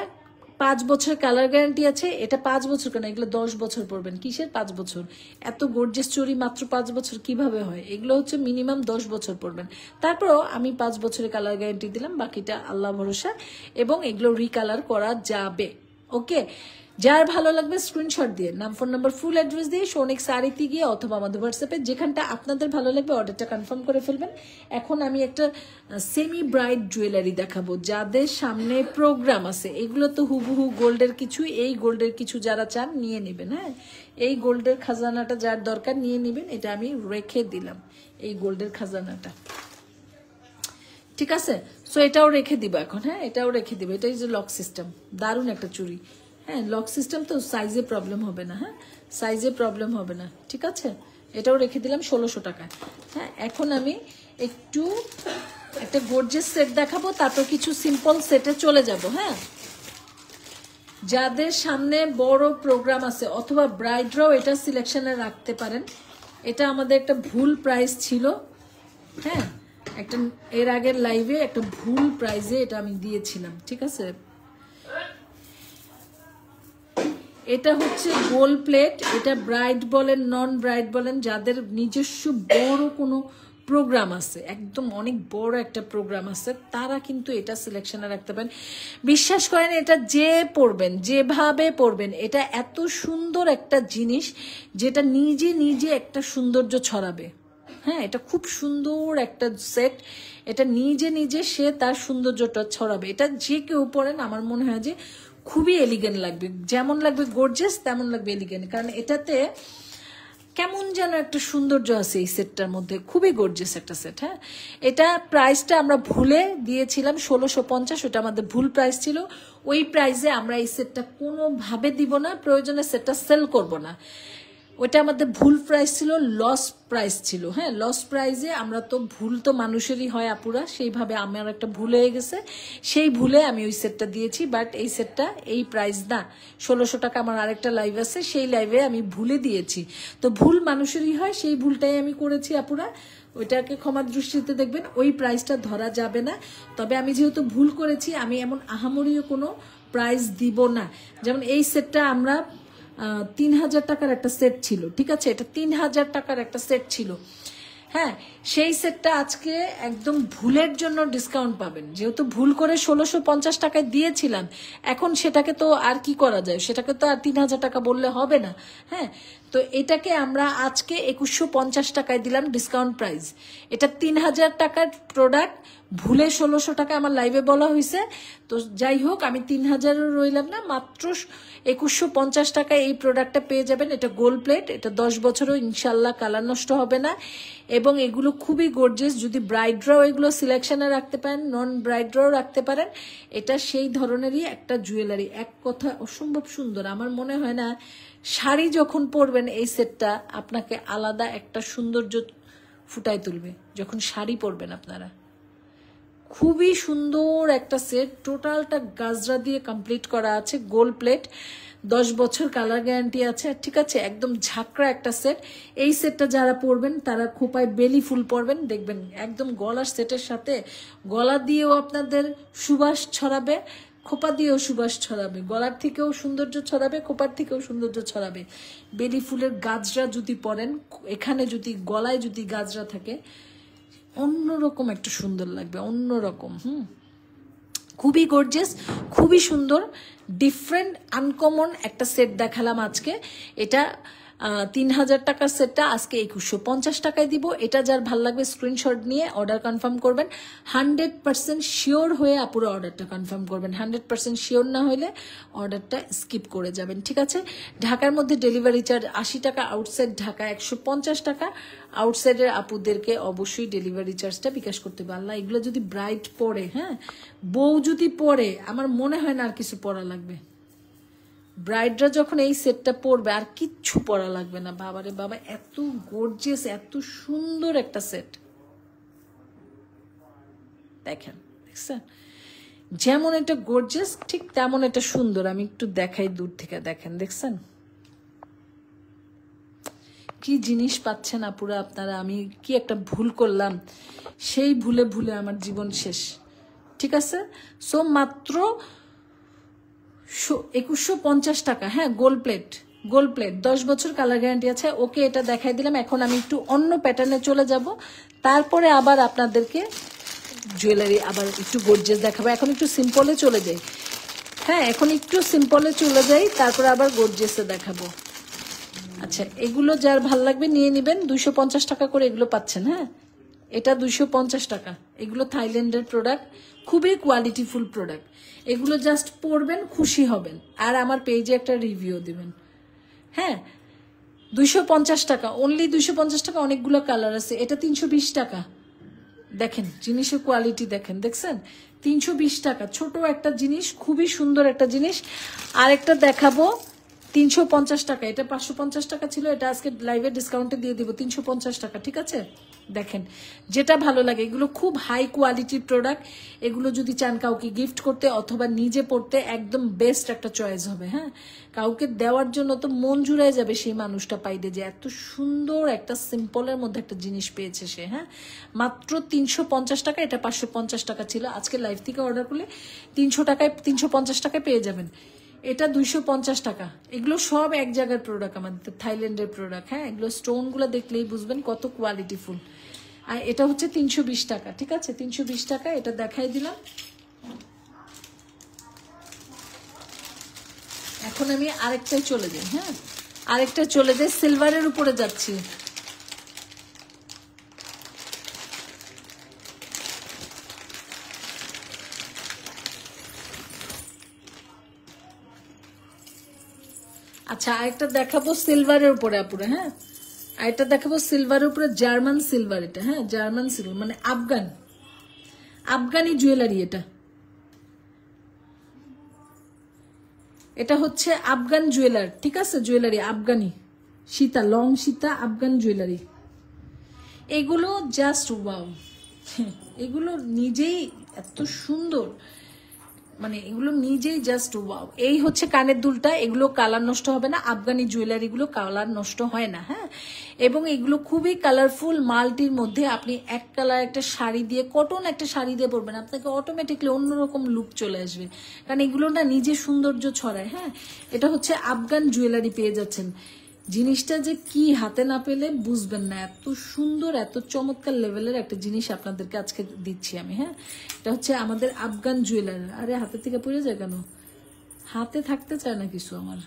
5 বছর কালার গ্যারান্টি আছে। এটা 5 বছর কেন, এগুলো 10 বছর পড়বেন। কিসের 5 বছর? এত গর্জিয়াস চুড়ি মাত্র 5 বছর কিভাবে হয়? এগুলো হচ্ছে মিনিমাম 10 বছর পড়বেন। তারপরও আমি 5 বছরের কালার গ্যারান্টি দিলাম, বাকিটা আল্লাহ ভরসা, এবং এগুলো রিকালার করা যাবে। ওকে, যার ভালো লাগবে স্ক্রিনশট দিয়ে, নাম, ফোন নাম্বার, ফুল অ্যাড্রেস দিয়ে সৌনিক শাড়িতে গিয়ে অথবা আমাদের হোয়াটসঅ্যাপে যেখানটা আপনাদের ভালো লাগবে অর্ডারটা কনফার্ম করে ফেলবেন। এখন আমি একটা সেমি ব্রাইড জুয়েলারি দেখাবো, যাদের সামনে প্রোগ্রাম আছে। এগুলো তো হুবহু গোল্ডের কিছু, এই গোল্ডের কিছু যারা চান নিয়ে নেবেন, হ্যাঁ। এই গোল্ডের খাজানাটা যার দরকার নিয়ে নেবেন, এটা আমি রেখে দিলাম, এই গোল্ডের খাজানাটা, ঠিক আছে। সো এটাও রেখে দিব এখন, হ্যাঁ, এটাও রেখে দিব। এটা যে লক সিস্টেম, দারুণ একটা চুড়ি, হ্যাঁ, লক সিস্টেম, তো সাইজে প্রবলেম হবে না, হ্যাঁ, সাইজে প্রবলেম হবে না, ঠিক আছে। এটাও রেখে দিলাম 1600 টাকায়, হ্যাঁ। এখন আমি একটু একটা গর্জিয়াস সেট দেখাবো, তারপর কিছু সিম্পল সেটে চলে যাব, হ্যাঁ। যাদের সামনে বড় প্রোগ্রাম আছে অথবা ব্রাইডরাও এটা সিলেকশনে রাখতে পারেন। এটা আমাদের একটা ভুল প্রাইস ছিল, হ্যাঁ, একটা এর আগের লাইভে একটা ভুল প্রাইসে এটা আমি দিয়েছিলাম, ঠিক আছে। এটা হচ্ছে গোল্ড প্লেট। এটা ব্রাইড বলেন, নন ব্রাইড বলেন, যাদের নিজস্ব বড় কোনো প্রোগ্রাম আছে, একদম অনেক বড় একটা প্রোগ্রাম আছে, তারা কিন্তু এটা সিলেকশনে রাখতে পারেন। বিশ্বাস করেন এটা যে পরবেন, যেভাবে পরবেন, এটা এত সুন্দর একটা জিনিস যেটা নিজে নিজে একটা সৌন্দর্য ছড়াবে। হ্যাঁ, এটা খুব সুন্দর একটা সেট, এটা নিজে নিজে সে তার সৌন্দর্যটা ছড়াবে। এটা যে কেউ পরেন আমার মনে হয় যে খুবই এলিগেন্ট লাগবে, যেমন লাগবে গর্জিয়াস তেমন লাগবে এলিগেন্ট, কারণ এটাতে কেমন যেন একটা সৌন্দর্য আছে এই সেটটার মধ্যে, খুবই গর্জিয়াস একটা সেট। হ্যাঁ, এটা প্রাইসটা আমরা ভুলে দিয়েছিলাম 1650, ওটা আমাদের ভুল প্রাইস ছিল। ওই প্রাইসে আমরা এই সেটটা কোনোভাবে দিব না, প্রয়োজনে সেটটা সেল করব না। ওইটা আমাদের ভুল প্রাইস ছিল, লস প্রাইস ছিল। হ্যাঁ, লস প্রাইসে আমরা তো, ভুল তো মানুষেরই হয় আপুরা, সেইভাবে আমার একটা ভুল হয়ে গেছে, সেই ভুলে আমি ওই সেটটা দিয়েছি। বাট এই সেটটা এই প্রাইস না, 1600 টাকা। আমার আরেকটা লাইভ আছে, সেই লাইভে আমি ভুলে দিয়েছি। তো ভুল মানুষেরই হয়, সেই ভুলটাই আমি করেছি আপুরা, ওইটাকে ক্ষমা দৃষ্টিতে দেখবেন। ওই প্রাইসটা ধরা যাবে না। তবে আমি যেহেতু ভুল করেছি, আমি এমন আহামরিও কোনো প্রাইস দিব না। যেমন এই সেটটা আমরা 3000 টাকার একটা সেট ছিল, ঠিক আছে, এটা 3000 টাকার একটা সেট ছিল। হ্যাঁ, সেই সেটটা আজকে একদম ভুলের জন্য ডিসকাউন্ট পাবেন, যেহেতু ভুল করে 1650 টাকায় দিয়েছিলাম। এখন সেটাকে তো আর কি করা যায়, সেটাকে তো আর 3000 টাকা বললে হবে না। হ্যাঁ, তো এটাকে আমরা আজকে 2150 টাকায় দিলাম ডিসকাউন্ট প্রাইস। এটা 3000 টাকার প্রোডাক্ট, ভুলে 1600 টাকা আমার লাইভে বলা হয়েছে। তো যাই হোক, আমি 3000-ও রইলাম না, মাত্র 2150 টাকায় এই প্রোডাক্টটা পেয়ে যাবেন। এটা গোল্ড প্লেট, এটা 10 বছরও ইনশাল্লাহ কালার নষ্ট হবে না, এবং এগুলো খুবই গর্জিয়াস। যদি ব্রাইডরাও এগুলো সিলেকশনে রাখতে পারেন, নন ব্রাইডরাও রাখতে পারেন। এটা সেই ধরনেরই একটা জুয়েলারি, এক কথা অসম্ভব সুন্দর। আমার মনে হয় না শাড়ি যখন পরবেন এই সেটটা আপনাকে আলাদা একটা সৌন্দর্য ফুটায় তুলবে যখন শাড়ি পরবেন আপনারা। খুবই সুন্দর একটা সেট, টোটালটা গাজরা দিয়ে কমপ্লিট করা আছে, গোল্ড প্লেট, 10 বছর কালার গ্যারান্টি আছে, ঠিক আছে, একদম ঝাঁকড়া একটা সেট। এই সেটটা যারা পরবেন তারা খোপায় বেলি ফুল পরবেন, দেখবেন একদম গলার সেটের সাথে গলা দিয়েও আপনাদের সুবাস ছড়াবে, খোপা দিয়েও সুবাস ছড়াবে, গলার থেকেও সৌন্দর্য ছড়াবে, খোপার থেকেও সৌন্দর্য ছড়াবে। বেলি ফুলের গাজরা যদি পরেন, এখানে যদি গলায় যদি গাজরা থাকে, অন্যরকম একটা সুন্দর লাগবে, অন্যরকম। খুবই গর্জিয়াস, খুবই সুন্দর, ডিফারেন্ট আনকমন একটা সেট দেখালাম আজকে। এটা 3000 টাকার সেটটা আজকে 2150 টাকায় দিব। এটা যার ভাল লাগবে স্ক্রিনশট নিয়ে অর্ডার কনফার্ম করবেন। 100% শিওর হয়ে আপুরো অর্ডারটা কনফার্ম করবেন। 100% শিওর না হলে অর্ডারটা স্কিপ করে যাবেন, ঠিক আছে। ঢাকার মধ্যে ডেলিভারি চার্জ 80 টাকা, আউটসাইড ঢাকা 150 টাকা। আউটসাইডের আপুদেরকে অবশ্যই ডেলিভারি চার্জটা বিকাশ করতে হবে। আল্লাহ, এগুলো যদি ব্রাইড পরে, হ্যাঁ, বউ যদি পরে, আমার মনে হয় না আর কিছু পরা লাগবে। ব্রাইডরা যখন এই সেটটা পরবে আর কিচ্ছু পরা লাগবে না। বাবারে বাবা, এত গর্জিয়াস, এত সুন্দর একটা সেট। দেখেন, দেখছেন যেমন এটা গর্জিয়াস, ঠিক তেমন এটা সুন্দর। আমি একটু দেখাই দূর থেকে, দেখেন, দেখছেন কি জিনিস পাচ্ছেন আপুরা আপনারা। আমি কি একটা ভুল করলাম, সেই ভুলে ভুলে আমার জীবন শেষ, ঠিক আছে। সো মাত্র 2150 টাকা। হ্যাঁ, গোল্ড প্লেট, গোল্ড প্লেট, 10 বছর কালার গ্যারান্টি আছে। ওকে, এটা দেখাই দিলাম। এখন আমি একটু অন্য প্যাটার্নে চলে যাব, তারপরে আবার আপনাদেরকে জুয়েলারি আবার একটু গর্জিয়াস দেখাবো। এখন একটু সিম্পলে চলে যাই। হ্যাঁ, এখন একটু সিম্পলে চলে যাই, তারপরে আবার গর্জিয়াসে দেখাবো। আচ্ছা, এগুলো যার ভাল লাগবে নিয়ে নেবেন। 250 টাকা করে এগুলো পাচ্ছেন। হ্যাঁ, এটা 250 টাকা। এগুলো থাইল্যান্ডের প্রোডাক্ট, খুবই কোয়ালিটিফুল প্রোডাক্ট। এগুলো জাস্ট পরবেন, খুশি হবেন, আর আমার পেজে একটা রিভিউ দিবেন। হ্যাঁ, 250 টাকা, অনলি 250 টাকা। অনেকগুলো কালার আছে। এটা 320 টাকা। দেখেন জিনিসের কোয়ালিটি, দেখেন, দেখছেন, 320 টাকা। ছোট একটা জিনিস, খুবই সুন্দর একটা জিনিস। আরেকটা দেখাবো 350 টাকা। এটা 550 টাকা ছিল, এটা আজকে লাইভে ডিসকাউন্টে দিয়ে দিব 350 টাকা, ঠিক আছে। দেখেন যেটা ভালো লাগে। এগুলো খুব হাই কোয়ালিটির প্রোডাক্ট। এগুলো যদি চান কাউকে গিফট করতে অথবা নিজে পড়তে, একদম বেস্ট একটা চয়েস হবে। হ্যাঁ, কাউকে দেওয়ার জন্য তো মন জুড়ায় যাবে সেই মানুষটা পাইলে, যে এত সুন্দর একটা সিম্পলের মধ্যে একটা জিনিস পেয়েছে সে। হ্যাঁ, মাত্র 350 টাকা। এটা 550 টাকা ছিল। আজকে লাইভ থেকে অর্ডার করলে 300 টাকায়, 350 টাকায় পেয়ে যাবেন। এটা 250 টাকা। এগুলো সব এক জায়গার প্রোডাক্ট, আমাদের থাইল্যান্ডের প্রোডাক্ট। হ্যাঁ, এগুলো স্টোনগুলো দেখলেই বুঝবেন কত কোয়ালিটিফুল। আর এটা হচ্ছে 320 টাকা, ঠিক আছে? 320 টাকা, এটা দেখাই দিলাম। এখন আমি আরেকটাই চলে যাই। হ্যাঁ, আরেকটা চলে যাই, সিলভারের উপরে যাচ্ছি। আচ্ছা, আরেকটা দেখাবো সিলভারের উপরে আপুরে। হ্যাঁ, আরেকটা দেখাবো সিলভারের উপরে, জার্মান সিলভার এটা। হ্যাঁ, জার্মান সিলভার মানে আফগানি জুয়েলারি। এটা হচ্ছে আফগান জুয়েলার, ঠিক আছে? Jewellery Afghani Sita, long Sita Afghan jewellery. এগুলো জাস্ট ওয়াও, এগুলো নিজেই এত সুন্দর, মানে এগুলো নিজেই জাস্ট ওয়াও। এই হচ্ছে কানের দুলটা, এগুলো কালার নষ্ট হবে না, আফগানি জুয়েলারিগুলো কালার নষ্ট হয় না। হ্যাঁ, এবং এগুলো খুবই কালারফুল, মাল্টির মধ্যে। আপনি এক কালার একটা শাড়ি দিয়ে, কটন একটা শাড়ি দিয়ে পরবেন, আপনাকে অটোমেটিকলি অন্যরকম লুক চলে আসবে, কারণ এগুলো না নিজে সৌন্দর্য ছড়ায়। হ্যাঁ, এটা হচ্ছে আফগান জুয়েলারি পেয়ে যাচ্ছেন। জিনিসটা যে কি হাতে না পেলে বুঝবেন না, এত সুন্দর, এত চমৎকার লেভেলের একটা জিনিস আপনাদেরকে আজকে দিচ্ছি আমি। হ্যাঁ, এটা হচ্ছে আমাদের আফগান জুয়েলার। আরে হাতে থেকে পড়ে যায় কেন? হাতে থাকতে চায় না কিছু আমার।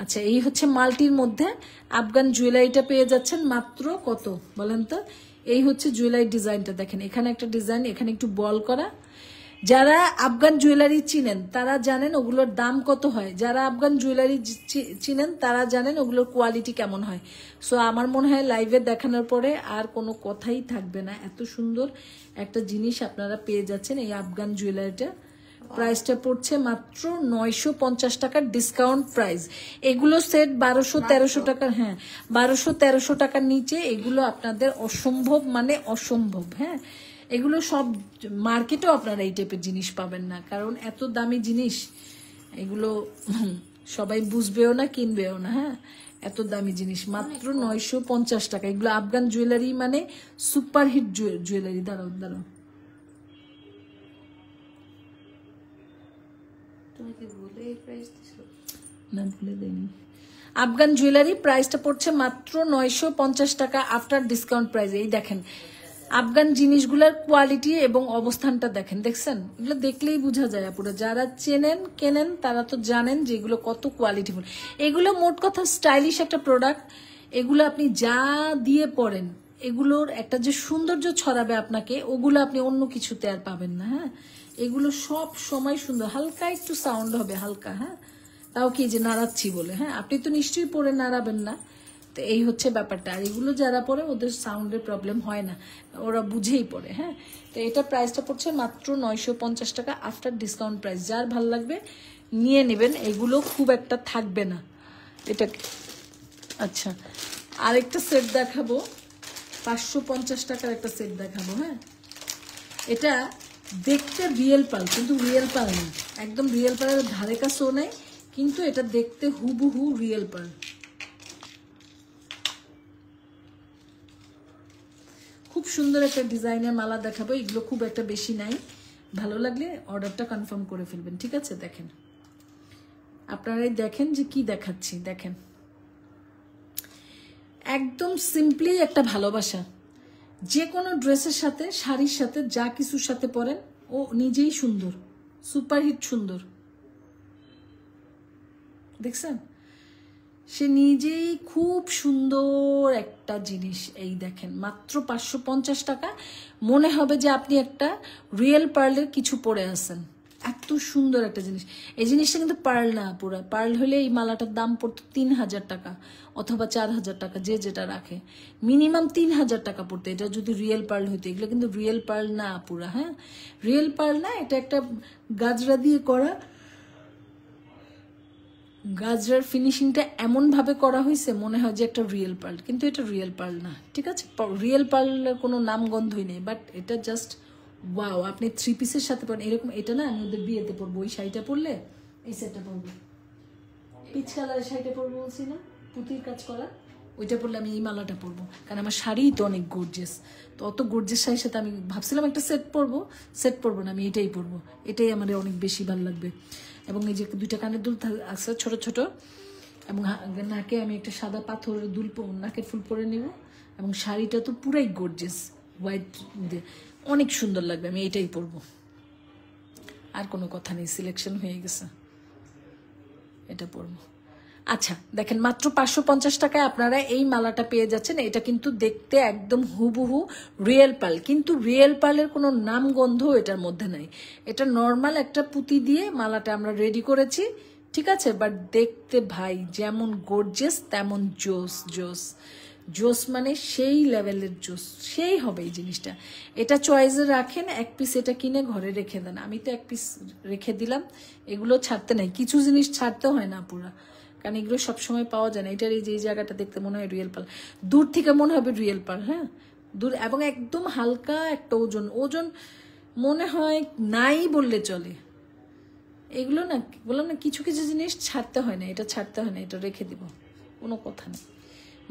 আচ্ছা, এই হচ্ছে মাল্টির মধ্যে আফগান জুয়েলারিটা পেয়ে যাচ্ছেন মাত্র কত বলেন তো? এই হচ্ছে জুয়েলারি ডিজাইনটা, দেখেন এখানে একটা ডিজাইন, এখানে একটু বল করা। যারা আফগান জুয়েলারি চিনেন তারা জানেন ওগুলোর দাম কত হয়, যারা আফগান জুয়েলারি চিনেন তারা জানেন ওগুলোর কোয়ালিটি কেমন হয়। সো আমার মনে হয় লাইভে দেখানোর পরে আর কোনো কথাই থাকবে না, এত সুন্দর একটা জিনিস আপনারা পেয়ে যাচ্ছেন। এই আফগান জুয়েলারিটা প্রাইসটা পড়ছে মাত্র 950 টাকার ডিসকাউন্ট প্রাইস। এগুলো সেট 1200-1300 টাকার। হ্যাঁ, 1200-1300 টাকার নিচে এগুলো আপনাদের অসম্ভব, মানে অসম্ভব। হ্যাঁ, এগুলো সব মার্কেটেও আপনারা এই টাইপের জিনিস পাবেন না, কারণ এত দামি জিনিস এগুলো সবাই বুঝবেও না, কিনবেও না। হ্যাঁ, এত দামি জিনিস মাত্র 950 টাকা। এগুলো আফগান জুয়েলারি, মানে সুপারহিট জুয়েলারি। দাঁড়াও দাঁড়াও, না ভুলে দেয়নি। আফগান জুয়েলারি প্রাইসটা পড়ছে মাত্র 950 টাকা আফটার ডিসকাউন্ট প্রাইস। এই দেখেন আফগান জিনিসগুলোর কোয়ালিটি এবং অবস্থানটা দেখেন, দেখছেন? এগুলো দেখলেই বোঝা যায় পুরো, যারা চেনেন কেনেন তারা তো জানেন যে এগুলো কত কোয়ালিটিফুল। এগুলো মোট কথা স্টাইলিশ একটা প্রোডাক্ট। এগুলো আপনি যা দিয়ে পরেন, এগুলোর একটা যে সৌন্দর্য ছড়াবে আপনাকে, ওগুলো আপনি অন্য কিছুতে আর পাবেন না। হ্যাঁ, এগুলো সব সময় সুন্দর, হালকা একটু সাউন্ড হবে, হালকা। হ্যাঁ, তাও কি যে নাড়াচ্ছি বলে। হ্যাঁ, আপনি তো নিশ্চয়ই পরে নাড়াবেন না, তো এই হচ্ছে ব্যাপারটা। আর এগুলো যারা পরে ওদের সাউন্ডের প্রবলেম হয় না, ওরা বুঝেই পড়ে। হ্যাঁ, তো এটা প্রাইসটা পড়ছে মাত্র 950 টাকা আফটার ডিসকাউন্ট প্রাইস। যার ভাল লাগবে নিয়ে নেবেন, এগুলো খুব একটা থাকবে না এটা। আচ্ছা, আরেকটা সেট দেখাবো, 550 টাকার একটা সেট দেখাবো। হ্যাঁ, এটা দেখতে রিয়েল পাল, কিন্তু রিয়েল পাল না, একদম রিয়েল পালের ধারে কাছেও নেই, কিন্তু এটা দেখতে হুবহু রিয়েল পাল। খুব সুন্দর একটা ডিজাইনের মালা দেখাবো, এগুলো খুব একটা বেশি নাই, ভালো লাগলে অর্ডারটা কনফার্ম করে ফেলবেন, ঠিক আছে? দেখেন আপনারাই দেখেন যে কি দেখাচ্ছি, দেখেন একদম সিম্পলি একটা ভালোবাসা। যে কোনো ড্রেসের সাথে, শাড়ির সাথে, যা কিছুর সাথে পরেন, ও নিজেই সুন্দর, সুপারহিট সুন্দর। দেখছেন, সে নিজেই খুব সুন্দর একটা জিনিস। এই দেখেন মাত্র 550 টাকা, মনে হবে যে আপনি একটা রিয়েল পার্লের কিছু পরে আছেন, এত সুন্দর একটা জিনিস। এই জিনিসটা কিন্তু পার্ল না, পুরো পার্ল হলে এই মালাটার দাম পড়তো 3000 টাকা অথবা 4000 টাকা, যে যেটা রাখে মিনিমাম 3000 টাকা পড়তো এটা যদি রিয়েল পার্ল হইতো। এগুলো কিন্তু রিয়েল পার্ল না পুরা। হ্যাঁ, রিয়েল পার্ল না, এটা একটা গাজরা দিয়ে করা, গাজরার ফিনিশিংটা এমন ভাবে করা হয়েছে মনে হয় যে একটা রিয়েল পার্ল, কিন্তু এটা রিয়েল পার্ল না, ঠিক আছে? রিয়েল পার্লের কোনো নামগন্ধই নেই, বাট এটা জাস্ট ওয়াও। আপনি 3 পিসের সাথে পরেন এরকম, এটা না আমি ওদের বিয়েতে পরবো, ওই শাড়িটা পরলে এই সেটটা পরবো, পিচ কালারের শাড়িটা পরবো বলছি না, পুঁতির কাজ করা, ওইটা পরলে আমি এই মালাটা পরবো, কারণ আমার শাড়ি তো অনেক গর্জিয়াস। তো অত গর্জিয়াস শাড়ির সাথে আমি ভাবছিলাম একটা সেট পরবো না, আমি এটাই পরবো, এটাই আমার অনেক বেশি ভালো লাগবে। এবং এই যে 2টা কানের দুল আছে ছোট ছোট, এবং নাকে আমি একটা সাদা পাথরের দুল, নাকের ফুল পরে নেব, এবং শাড়িটা তো পুরাই গর্জিয়াস, হোয়াইট, অনেক সুন্দর লাগবে। আমি এটাই পরবো, আর কোনো কথা নেই, সিলেকশন হয়ে গেছে, এটা পরবো। আচ্ছা দেখেন, মাত্র 550 টাকায় আপনারা এই মালাটা পেয়ে যাচ্ছেন। এটা কিন্তু দেখতে একদম হুবহু রিয়েল পার্ল, কিন্তু রিয়েল পার্লের কোনো নাম গন্ধ এটার মধ্যে নাই। এটা নর্মাল একটা পুঁতি দিয়ে মালাটা আমরা রেডি করেছি, ঠিক আছে? বাট দেখতে ভাই যেমন গর্জিয়াস তেমন জোস জোস জোস, মানে সেই লেভেলের জোস, সেই হবে এই জিনিসটা। এটা চয়েসে রাখেন, এক পিস এটা কিনে ঘরে রেখে দেন। আমি তো এক পিস রেখে দিলাম, এগুলো ছাড়তে নাই, কিছু জিনিস ছাড়তে হয় না পুরা, কারণ এগুলো সবসময় পাওয়া যায় না। এটার এই যে জায়গাটা দেখতে মনে হয় রিয়েল পার্ল, দূর থেকে মনে হবে রিয়েল পার্ল, হ্যাঁ দূর, এবং একদম হালকা একটা ওজন, ওজন মনে হয় নাই বললে চলে। এগুলো না বললাম না, কিছু কিছু জিনিস ছাড়তে হয় না, এটা ছাড়তে হয় না, এটা রেখে দিব, কোনো কথা নেই।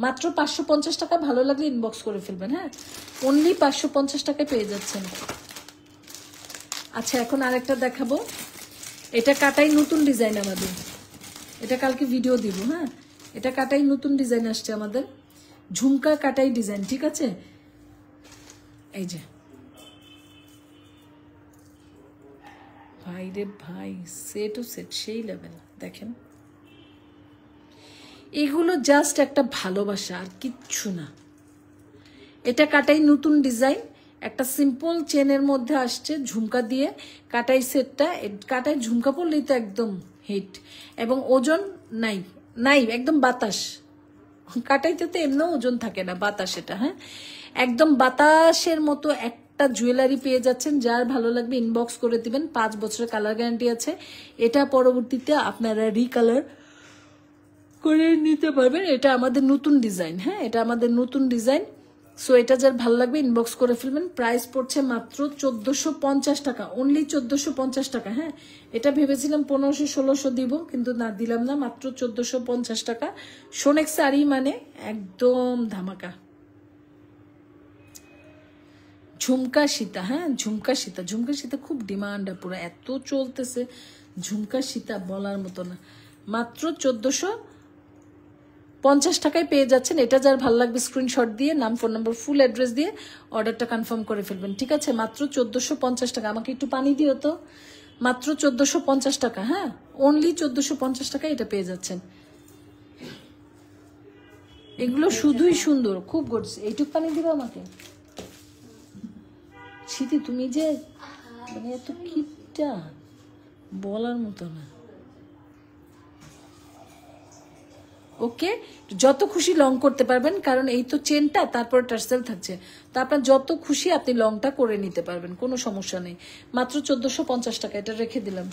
মাত্র 550 টাকা, ভালো লাগলে ইনবক্স করে ফেলবেন, হ্যাঁ অনলি 550 টাকায় পেয়ে যাচ্ছেন। আচ্ছা এখন আরেকটা দেখাবো, এটা কাটাই নতুন ডিজাইন আমাদের, এটা কালকে ভিডিও দিব, হ্যাঁ এটা কাটাই নতুন ডিজাইন আসছে আমাদের, ঝুমকা কাটাই ডিজাইন, ঠিক আছে? এই যে ভাই রে ভাই, সেট ও সেট সেই লেভেল, দেখেন এগুলো জাস্ট একটা ভালোবাসা আর কিচ্ছু না। এটা কাটাই নতুন ডিজাইন, একটা সিম্পল চেনের মধ্যে আসছে ঝুমকা দিয়ে, কাটাই সেটটা, কাটাই ঝুমকা পরলেই তো একদম হিট, এবং ওজন নাই নাই, একদম বাতাস, কাটাইতে তো এমনিও ওজন থাকে না, বাতাস এটা, হ্যাঁ একদম বাতাসের মতো একটা জুয়েলারি পেয়ে যাচ্ছেন। যার ভালো লাগবে ইনবক্স করে দিবেন, 5 বছরের কালার গ্যারান্টি আছে। এটা পরবর্তীতে আপনারা রিকালার করে নিতে পারবেন। এটা আমাদের নতুন ডিজাইন, হ্যাঁ এটা আমাদের নতুন ডিজাইন। সো এটা যার ভালো লাগবে ইনবক্স করে ফেলবেন। প্রাইস পড়ছে মাত্র 1450 টাকা, অনলি 1450 টাকা। হ্যাঁ এটা ভেবেছিলাম 1500-1600 দিব, কিন্তু না দিলাম না, মাত্র 1450 টাকা। সোনেক্স শাড়ি মানে একদম ধামাকা। ঝুমকা সীতা, হ্যাঁ ঝুমকা সীতা, ঝুমকা সীতা খুব ডিমান্ড, পুরো এত চলতেছে ঝুমকা সীতা বলার মতো না। মাত্র 1450 টাকায় পেয়ে যাচ্ছেন। এটা যার ভালো লাগবে স্ক্রিনশট দিয়ে নাম, ফোন নাম্বার, ফুল অ্যাড্রেস দিয়ে অর্ডারটা কনফার্ম করে ফেলবেন, ঠিক আছে? মাত্র 1450 টাকা। আমাকে একটু পানি দিও তো। মাত্র 1450 টাকা, হ্যাঁ অনলি 1450 টাকা এটা পেয়ে যাচ্ছেন। এগুলো শুধুই সুন্দর, খুব গড়ছে। এইটুক পানি দিবা আমাকে? স্মৃতি তুমি যে মানে এত কিপটা বলার মতো না। ওকে, যত খুশি লং করতে পারবেন, কারণ এই তো চেনটা, তারপর টার্সেল থাকছে, তো আপনার যত খুশি আপনি লংটা করে নিতে পারবেন, কোনো সমস্যা নেই। মাত্র 1450 টাকা, এটা রেখে দিলাম।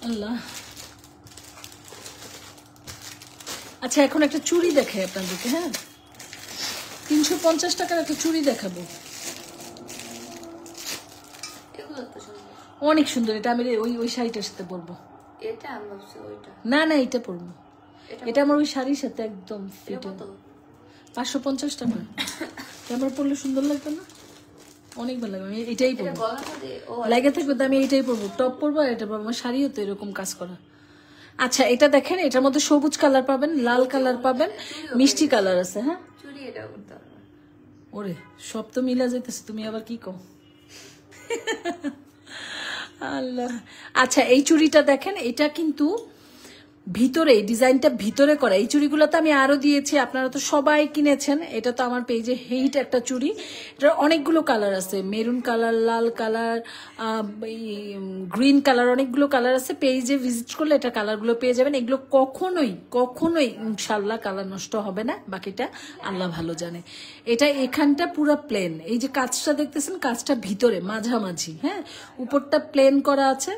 আল্লাহ। আচ্ছা এখন একটা চুড়ি দেখাই আপনাদেরকে, হ্যাঁ 350 টাকার একটা চুড়ি দেখাবো, অনেক সুন্দর। এটা আমি ওই শাড়িটার সাথে পরবো। না না এটা পরবো, এটা আমার ওই শাড়ির সাথে একদম ফিট। 550 টাকা। আমার পরলে সুন্দর লাগবে না? অনেক ভালো লাগবে, আমি এটাই পরবো, লাগে থাকবে তো আমি এইটাই পরবো, টপ পরবো আর এটা পরবো। আমার শাড়িও তো এরকম কাজ করা। আচ্ছা এটা দেখেন, এটার মধ্যে সবুজ কালার পাবেন, লাল কালার পাবেন, মিষ্টি কালার আছে, হ্যাঁ ওরে সব তো মিলা যাইতেছে, তুমি আবার কি কও? আল্লাহ। আচ্ছা এই চুড়িটা দেখেন, এটা কিন্তু ভিতরে ডিজাইনটা ভিতরে করা। এই চুড়িগুলো তো আমি আরো দিয়েছি, আপনারা তো সবাই কিনেছেন। এটা তো আমার পেজে হেইট একটা চুড়ি, এটার অনেকগুলো কালার আছে, মেরুন কালার, লাল কালার, গ্রিন কালার, অনেকগুলো কালার আছে। পেজে ভিজিট করলে এটা কালারগুলো পেয়ে যাবেন। এগুলো কখনোই কখনোই ইনশাল্লাহ কালার নষ্ট হবে না, বাকিটা আল্লাহ ভালো জানে। এটা এখানটা পুরো প্লেন, এই যে কাজটা দেখতেছেন, কাজটা ভিতরে মাঝামাঝি, হ্যাঁ উপরটা প্লেন করা আছে,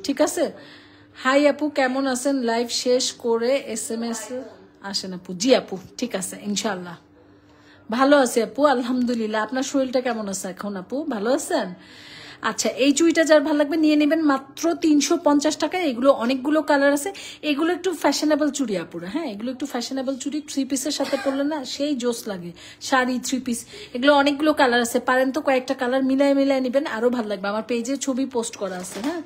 ঠিক আছে? হাই আপু কেমন আছেন? লাইভ শেষ করে SMS আসেন আপু। জি আপু ঠিক আছে ইনশাল্লাহ ভালো আছে আপু, আলহামদুলিল্লাহ। আপনার শরীরটা কেমন আছে এখন আপু? ভালো আছেন? আচ্ছা, এই চুড়িটা যার ভালো লাগবে নিয়ে নেবেন মাত্র 350 টাকায়। এগুলো অনেকগুলো কালার আছে, এগুলো একটু ফ্যাশনেবল চুড়ি আপুরা। হ্যাঁ, এগুলো একটু ফ্যাশনেবল চুড়ি, 3 পিসের সাথে পরলে না সেই জোস লাগে। শাড়ি 3 পিস, এগুলো অনেকগুলো কালার আছে, পারেন তো কয়েকটা কালার মিলায় মিলায় নেবেন, আরো ভালো লাগবে। আমার পেজে ছবি পোস্ট করা আছে, হ্যাঁ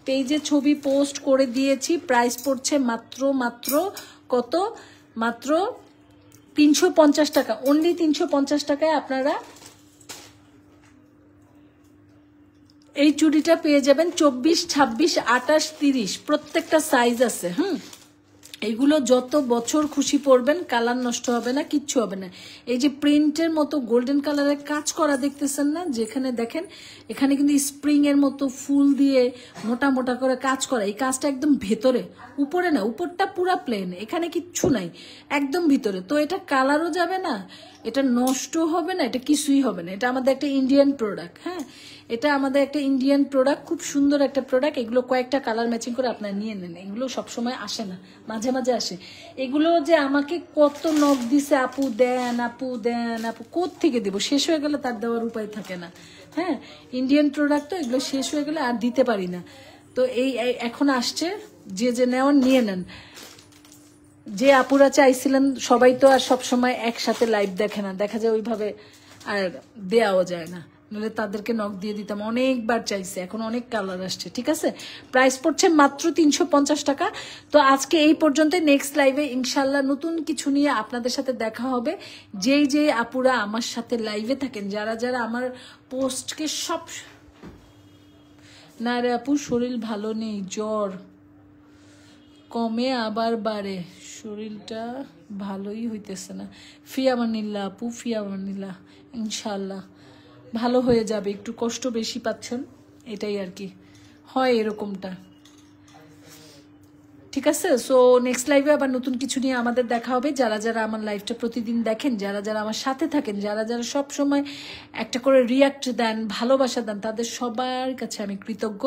পেজে ছবি পোস্ট করে দিয়েছি। প্রাইস পড়ছে মাত্র মাত্র কত, মাত্র 350 টাকা, অনলি 350 টাকায় আপনারা এই চুড়িটা পেয়ে যাবেন। 24, 26, 28, 30 প্রত্যেকটা সাইজ আছে। এইগুলো যত বছর খুশি পরবেন, কালার নষ্ট হবে না, কিচ্ছু হবে না। এই যে প্রিন্টের মতো গোল্ডেন কালারের কাজ করা দেখতেছেন না, যেখানে দেখেন এখানে কিন্তু স্প্রিং এর মতো ফুল দিয়ে মোটা মোটা করে কাজ করা। এই কাজটা একদম ভেতরে, উপরে না, উপরটা পুরা প্লেন, এখানে কিচ্ছু নাই, একদম ভিতরে। তো এটা কালারও যাবে না, এটা নষ্ট হবে না, এটা কিছুই হবে না। এটা আমাদের একটা ইন্ডিয়ান প্রোডাক্ট। হ্যাঁ, এটা আমাদের একটা ইন্ডিয়ান প্রোডাক্ট, খুব সুন্দর একটা প্রোডাক্ট। এগুলো কয়েকটা কালার ম্যাচিং করে আপনারা নিয়ে নেন, এগুলো সবসময় আসে না, মাঝে মাঝে আসে। এগুলো যে আমাকে কত নখ দিছে, আপু দেন, আপু দেন, আপু কোত্থেকে দেবো, শেষ হয়ে গেলে তার দেওয়ার উপায় থাকে না। হ্যাঁ, ইন্ডিয়ান প্রোডাক্ট তো, এগুলো শেষ হয়ে গেলে আর দিতে পারি না। তো এই এখন আসছে, যে যে নেওয়ার নিয়ে নেন। যে আপুরা চাইছিলেন, সবাই তো আর সবসময় একসাথে লাইভ দেখে না, দেখা যায় ওইভাবে আর দেওয়াও যায় না, নাহলে তাদেরকে নক দিয়ে দিতাম। অনেকবার চাইছে, এখন অনেক কালার আসছে। ঠিক আছে, প্রাইস পড়ছে মাত্র 350 টাকা। তো আজকে এই পর্যন্ত, নেক্সট লাইভে ইনশাল্লাহ নতুন কিছু নিয়ে আপনাদের সাথে দেখা হবে। যেই যে আপুরা আমার সাথে লাইভে থাকেন, যারা যারা আমার পোস্টকে সব, না রে আপু শরীর ভালো নেই, জ্বর কমে আবার বাড়ে, শরীরটা ভালোই হইতেছে না। ফিয়ামানিল্লাহ আপু, ফিয়ামানিল্লাহ, ইনশাল্লাহ ভালো হয়ে যাবে। একটু কষ্ট বেশি পাচ্ছেন, এটাই আর কি, হয় এরকমটা। ঠিক আছে, সো নেক্সট লাইভে আবার নতুন কিছু নিয়ে আমাদের দেখা হবে। যারা যারা আমার লাইভটা প্রতিদিন দেখেন, যারা যারা আমার সাথে থাকেন, যারা যারা সব সময় একটা করে রিয়াক্ট দেন, ভালোবাসা দেন, তাদের সবার কাছে আমি কৃতজ্ঞ।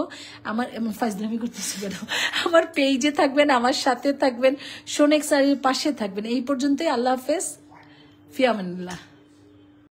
আমার এমন ফাইজলামি করতেছি কেন, আমার পেজে থাকবেন, আমার সাথে থাকবেন, শোনেক স্যারের পাশে থাকবেন। এই পর্যন্তই, আল্লাহ হাফেজ, ফিয়ামানিল্লাহ।